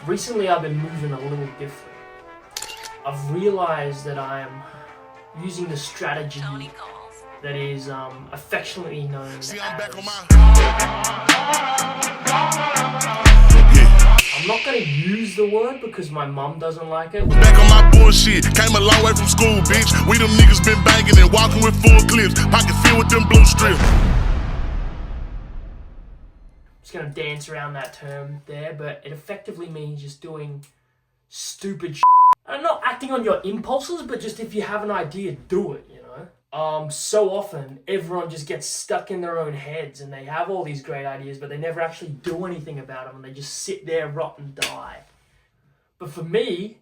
Recently I've been moving a little different. I've realized that I'm using the strategy that is affectionately known as... I'm not going to use the word because my mum doesn't like it. Back on my bullshit, came a long way from school, bitch. We them niggas been banging and walking with full clips, pocket filled with them blue strips. I'm just going to dance around that term there, but it effectively means just doing stupid shit. And not acting on your impulses, but just if you have an idea, do it, you know? So often, everyone just gets stuck in their own heads and they have all these great ideas, but they never actually do anything about them and they just sit there, rot and die. But for me,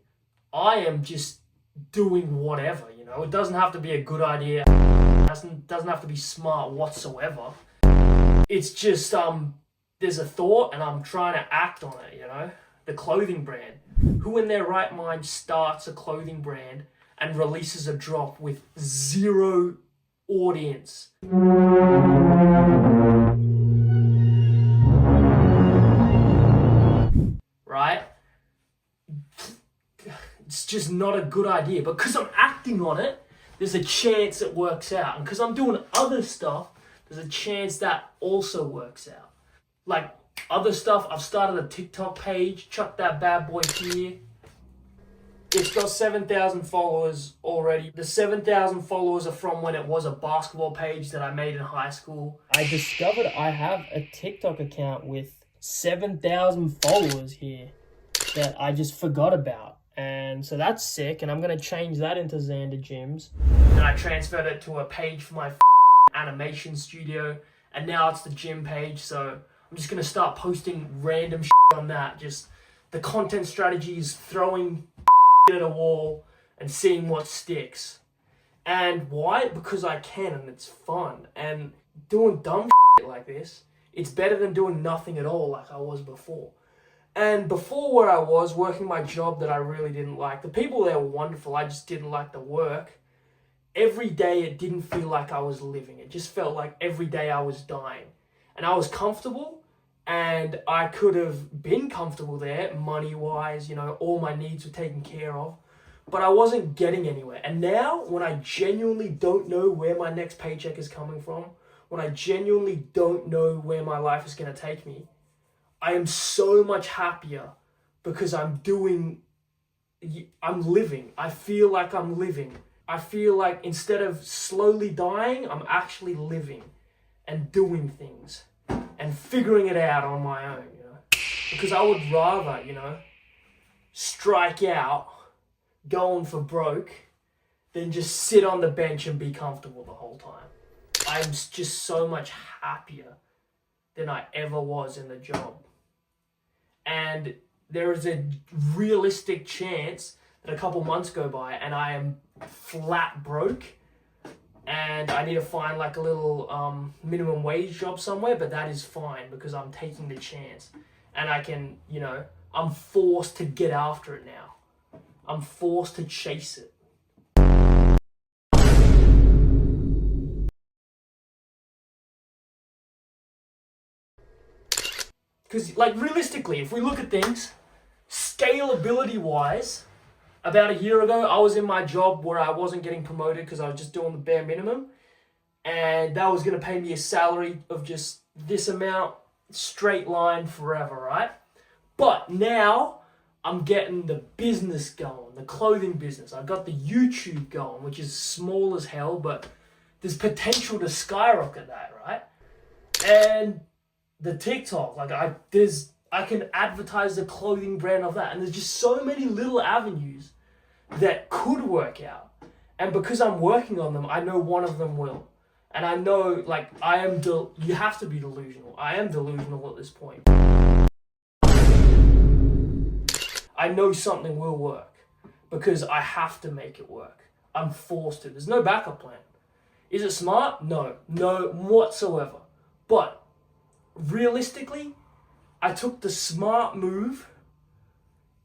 I am just doing whatever, you know? It doesn't have to be a good idea. It doesn't have to be smart whatsoever. It's just, there's a thought and I'm trying to act on it, you know? The clothing brand. Who in their right mind starts a clothing brand and releases a drop with zero audience? Right? It's just not a good idea. But because I'm acting on it, there's a chance it works out. And because I'm doing other stuff, there's a chance that also works out. Like other stuff, I've started a TikTok page, chucked that bad boy here. It's got 7,000 followers already. The 7,000 followers are from when it was a basketball page that I made in high school. I discovered I have a TikTok account with 7,000 followers here that I just forgot about. And so that's sick, and I'm going to change that into Xander Gyms. Then I transferred it to a page for my animation studio, and now it's the gym page, so I'm just going to start posting random shit on that. Just the content strategy is throwing at a wall and seeing what sticks. And why? Because I can and it's fun. And doing dumb shit like this, it's better than doing nothing at all like I was before. And before where I was, working my job that I really didn't like, the people there were wonderful, I just didn't like the work. Every day it didn't feel like I was living. It just felt like every day I was dying. And I was comfortable, and I could have been comfortable there, money-wise, you know, all my needs were taken care of, but I wasn't getting anywhere. And now, when I genuinely don't know where my next paycheck is coming from, when I genuinely don't know where my life is going to take me, I am so much happier because I'm living. I feel like I'm living. I feel like instead of slowly dying, I'm actually living and doing things and figuring it out on my own, you know? Because I would rather, you know, strike out, going for broke, than just sit on the bench and be comfortable the whole time. I'm just so much happier than I ever was in the job. And there is a realistic chance that a couple months go by and I am flat broke and I need to find like a little minimum wage job somewhere, but that is fine because I'm taking the chance. And I can, you know, I'm forced to get after it now. I'm forced to chase it. Because, like, realistically, if we look at things, scalability-wise, about a year ago, I was in my job where I wasn't getting promoted because I was just doing the bare minimum. And that was going to pay me a salary of just this amount, straight line forever, right? But now, I'm getting the business going, the clothing business. I've got the YouTube going, which is small as hell, but there's potential to skyrocket that, right? And the TikTok, like I can advertise the clothing brand of that, and there's just so many little avenues that could work out. And because I'm working on them, I know one of them will. And I know, like, you have to be delusional. I am delusional at this point. I know something will work because I have to make it work. I'm forced to. There's no backup plan. Is it smart? No whatsoever. But realistically, I took the smart move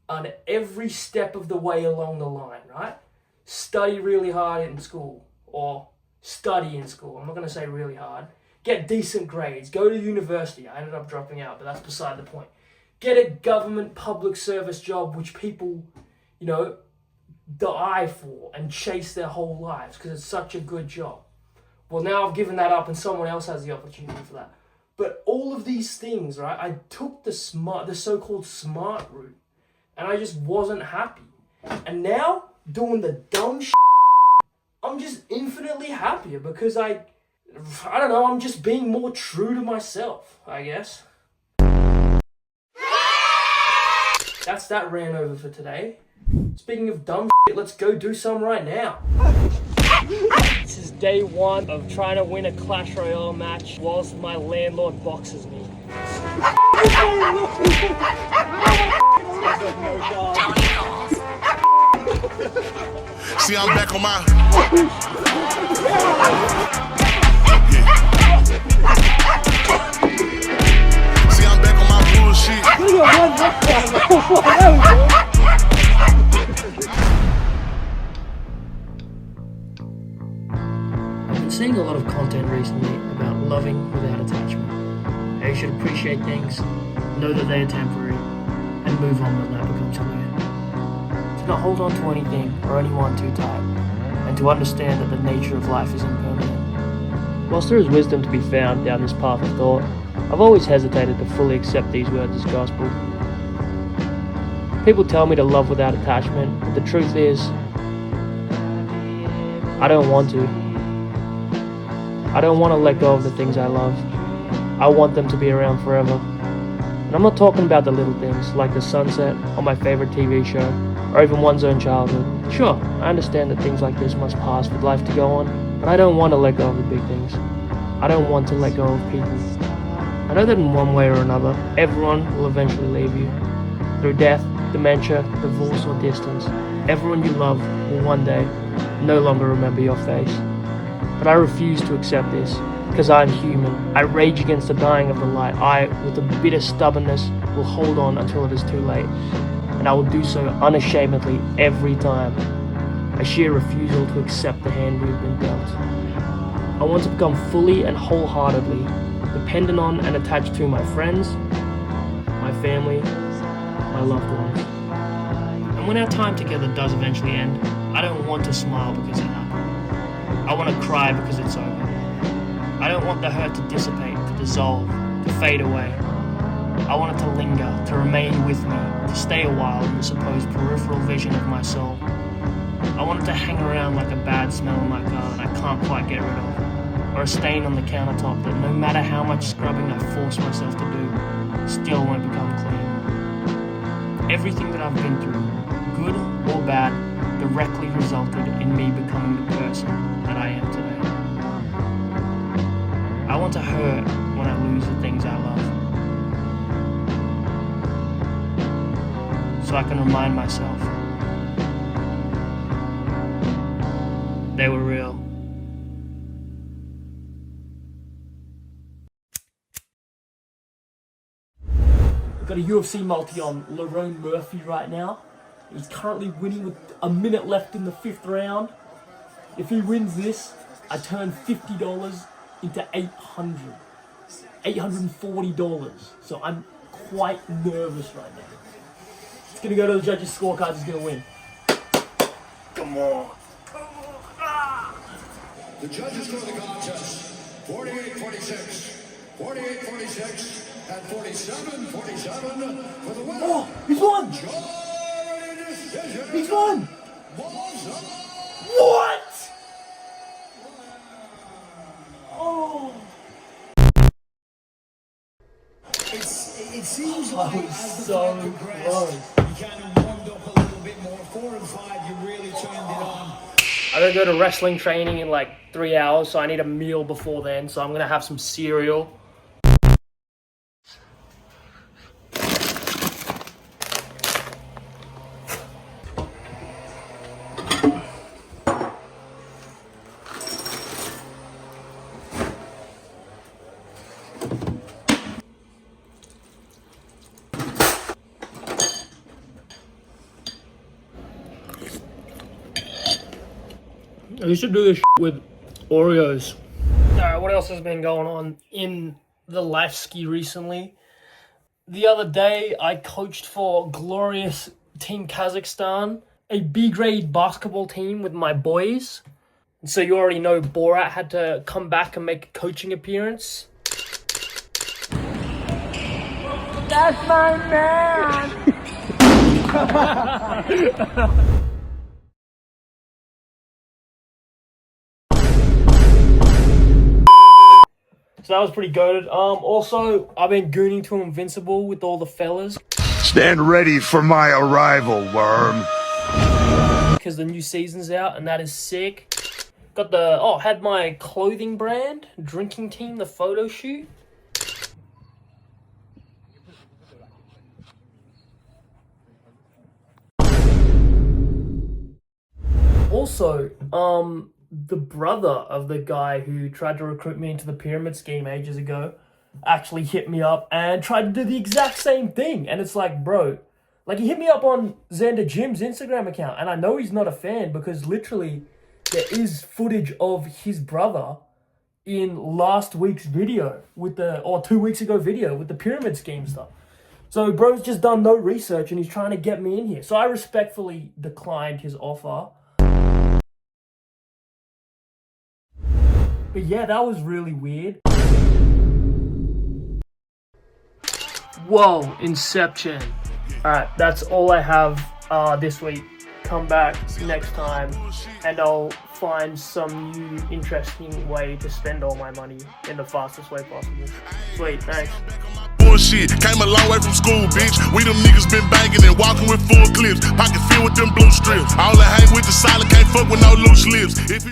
on every step of the way along the line, right? Study really hard in school, or study in school. I'm not going to say really hard. Get decent grades. Go to university. I ended up dropping out, but that's beside the point. get a government public service job which people, you know, die for and chase their whole lives because it's such a good job. Well, now I've given that up and someone else has the opportunity for that. But all of these things, right, I took the so-called smart route, and I just wasn't happy. And now, doing the dumb shit, I'm just infinitely happier because I don't know, I'm just being more true to myself, I guess. That's that rant over for today. Speaking of dumb shit, let's go do some right now. This is day one of trying to win a Clash Royale match whilst my landlord boxes me. See, I'm back on my. See, I'm back on my bullshit. I've been seeing a lot of content recently about loving without attachment. How you should appreciate things, know that they are temporary, and move on when that becomes clear. To not hold on to anything or anyone too tight, and to understand that the nature of life is impermanent. Whilst there is wisdom to be found down this path of thought, I've always hesitated to fully accept these words as gospel. People tell me to love without attachment, but the truth is, I don't want to. I don't want to let go of the things I love. I want them to be around forever. And I'm not talking about the little things, like the sunset on my favorite TV show, or even one's own childhood. Sure, I understand that things like this must pass for life to go on, but I don't want to let go of the big things. I don't want to let go of people. I know that in one way or another, everyone will eventually leave you. Through death, dementia, divorce, or distance, everyone you love will one day no longer remember your face. But I refuse to accept this, because I am human. I rage against the dying of the light. I, with a bitter stubbornness, will hold on until it is too late. And I will do so unashamedly every time. A sheer refusal to accept the hand we have been dealt. I want to become fully and wholeheartedly dependent on and attached to my friends, my family, my loved ones. And when our time together does eventually end, I don't want to smile because it happened. I want to cry because it's over. I don't want the hurt to dissipate, to dissolve, to fade away. I want it to linger, to remain with me, to stay a while in the supposed peripheral vision of my soul. I want it to hang around like a bad smell in my car that I can't quite get rid of, or a stain on the countertop that no matter how much scrubbing I force myself to do, still won't become clean. Everything that I've been through, good or bad, directly resulted in me becoming the person that I am today. I want to hurt when I lose the things I love, so I can remind myself they were real. Got a UFC multi on Lerone Murphy right now. He's currently winning with a minute left in the 5th round. If he wins this, I turn $50 into $840. So I'm quite nervous right now. It's gonna go to the judges' scorecards. He's gonna win. Come on. The judges score the contest 48-46, 48-46, and 47-47 for the winner. Oh, he's won! He's won! What? Oh. It seems like That was so close. you kind of warmed up a little bit more. 4 and 5, you really turned it on. I gotta go to wrestling training in like 3 hours, so I need a meal before then, so I'm gonna have some cereal. You should do this with Oreos. Alright, what else has been going on in the life ski recently? The other day, I coached for glorious Team Kazakhstan, a B-grade basketball team with my boys. And so you already know Borat had to come back and make a coaching appearance. That's my man! So that was pretty goated. Also, I've been gooning to Invincible with all the fellas. Stand ready for my arrival, worm. Because the new season's out, and that is sick. Got the, had my clothing brand, Drinking Team, the photo shoot. Also, the brother of the guy who tried to recruit me into the pyramid scheme ages ago actually hit me up and tried to do the exact same thing. And it's like, bro, like, he hit me up on Xander Jim's Instagram account, and I know he's not a fan because literally there is footage of his brother in last week's video or 2 weeks ago video with the pyramid scheme stuff. So bro's just done no research and he's trying to get me in here. So I respectfully declined his offer. But yeah, that was really weird. Whoa, Inception. Alright, that's all I have this week. Come back next time and I'll find some new interesting way to spend all my money in the fastest way possible. Sweet, thanks. Bullshit, came a long way from school, bitch. We them niggas been banging and walking with full clips. Pocket filled with them blue strips. All I hang with the solid, can't fuck with no loose lips. If